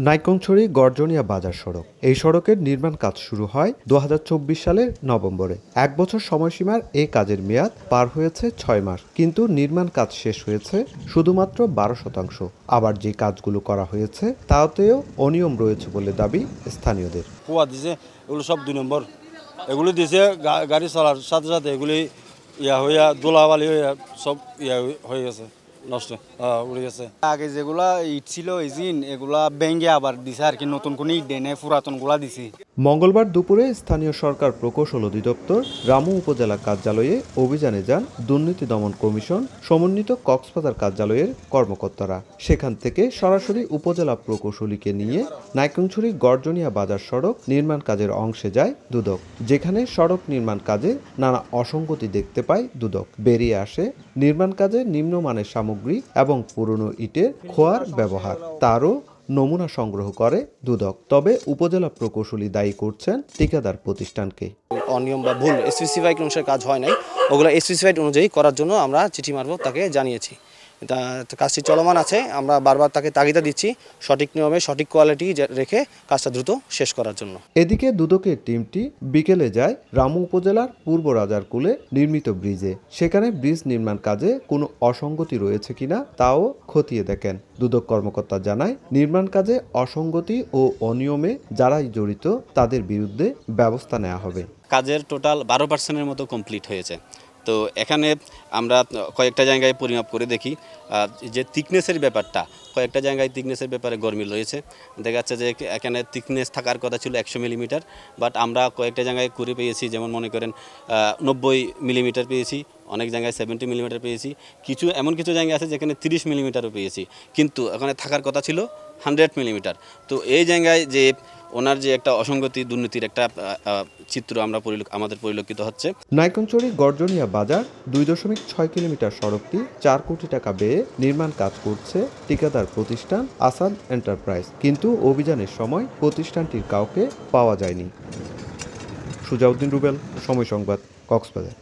নাইক্ষ্যংছড়ি গর্জনিয়া বাজার সড়ক। এই সড়কের নির্মাণ কাজ শুরু হয় ২০২৪ সালের নভেম্বরে। ১ বছর সময়সীমার এই কাজের মেয়াদ পার হয়েছে ৬ মাস, কিন্তু নির্মাণ কাজ শেষ হয়েছে শুধুমাত্র ১২%। আবার যে কাজগুলো করা হয়েছে তাতেও অনিয়ম রয়েছে বলে দাবি স্থানীয়দের। কুয়া দিছে, এগুলো সব ২ নম্বর। এগুলো দিছে গাড়ি চলার সাথে সাথে এগুলি হইয়া দোলাবালি হইয়া সব হয়ে গেছে, নষ্ট উড়ে গেছে। আগে যেগুলা ইট ছিল ইজিন, এগুলা ভেঙে আবার দিছে আর কি, নতুন কোনো ইট দেয় নাই, পুরাতনগুলা দিছি। মঙ্গলবার দুপুরে স্থানীয় সরকার প্রকৌশল অধিদপ্তর রামু উপজেলা কার্যালয়ে অভিযানে যান দুর্নীতি দমন কমিশন সমন্বিত কক্সবাজার কার্যালয়ের কর্মকর্তারা। সেখান থেকে সরাসরি উপজেলা প্রকৌশলীকে নিয়ে নাইক্ষ্যংছড়ি গর্জনিয়া বাজার সড়ক নির্মাণ কাজের অংশে যায় দুদক, যেখানে সড়ক নির্মাণ কাজে নানা অসঙ্গতি দেখতে পায় দুদক। বেরিয়ে আসে নির্মাণ কাজে নিম্নমানের সামগ্রী এবং পুরনো ইটের খোয়ার ব্যবহার, তারও নমুনা সংগ্রহ করে দুদক। তবে উপজেলা প্রকৌশলী দায়ী করছেন ঠিকাদার প্রতিষ্ঠানকে। অনিয়ম বা ভুল স্পেসিফাইড অনুসারে কাজ হয় নাই, ওগুলো স্পেসিফাইড অনুযায়ী করার জন্য আমরা চিঠি মারফত তাকে জানিয়েছি। কাজটি চলমান আছে, আমরা বারবার তাকে তাগিদা দিচ্ছি সঠিক নিয়মে সঠিক কোয়ালিটি রেখে কাজটা দ্রুত শেষ করার জন্য। এদিকে দুদকের টিমটি বিকেলে যায় রামু উপজেলার পূর্ব রাজারকুলে নির্মিত ব্রিজে। সেখানে ব্রিজ নির্মাণ কাজে কোনো অসঙ্গতি রয়েছে কিনা তাও খতিয়ে দেখেন। দুদক কর্মকর্তা জানায়, নির্মাণ কাজে অসঙ্গতি ও অনিয়মে যারাই জড়িত তাদের বিরুদ্ধে ব্যবস্থা নেওয়া হবে। কাজের টোটাল 12% মতো কমপ্লিট হয়েছে। তো এখানে আমরা কয়েকটা জায়গায় পরিমাপ করে দেখি যে থিকনেসের ব্যাপারটা, কয়েকটা জায়গায় থিকনেসের ব্যাপারে গরমিল রয়েছে। দেখা যাচ্ছে যে এখানে থিকনেস থাকার কথা ছিল ১০০ মিলিমিটার, বাট আমরা কয়েকটা জায়গায় করে পেয়েছি, যেমন মনে করেন ৯০ মিলিমিটার পেয়েছি, অনেক জায়গায় 70 মিলিমিটার পেয়েছি, এমন কিছু জায়গা আছে যেখানে 30 মিলিমিটারও পেয়েছি, কিন্তু এখানে থাকার কথা ছিল 100 মিলিমিটার। তো এই জায়গায় যে ওনার যে একটা অসঙ্গতি দুর্নীতির একটা চিত্র আমাদের পরিলক্ষিত হচ্ছে। নাইক্ষ্যংছড়ি গর্জনিয়া বাজার ২.৬ কিলোমিটার সড়কটি ৪ কোটি টাকা ব্যয়ে নির্মাণ কাজ করছে ঠিকাদার প্রতিষ্ঠান আসাদ এন্টারপ্রাইজ, কিন্তু অভিযানের সময় প্রতিষ্ঠানটির কাউকে পাওয়া যায়নি। সুজাউদ্দিন রুবেল, সময় সংবাদ, কক্সবাজার।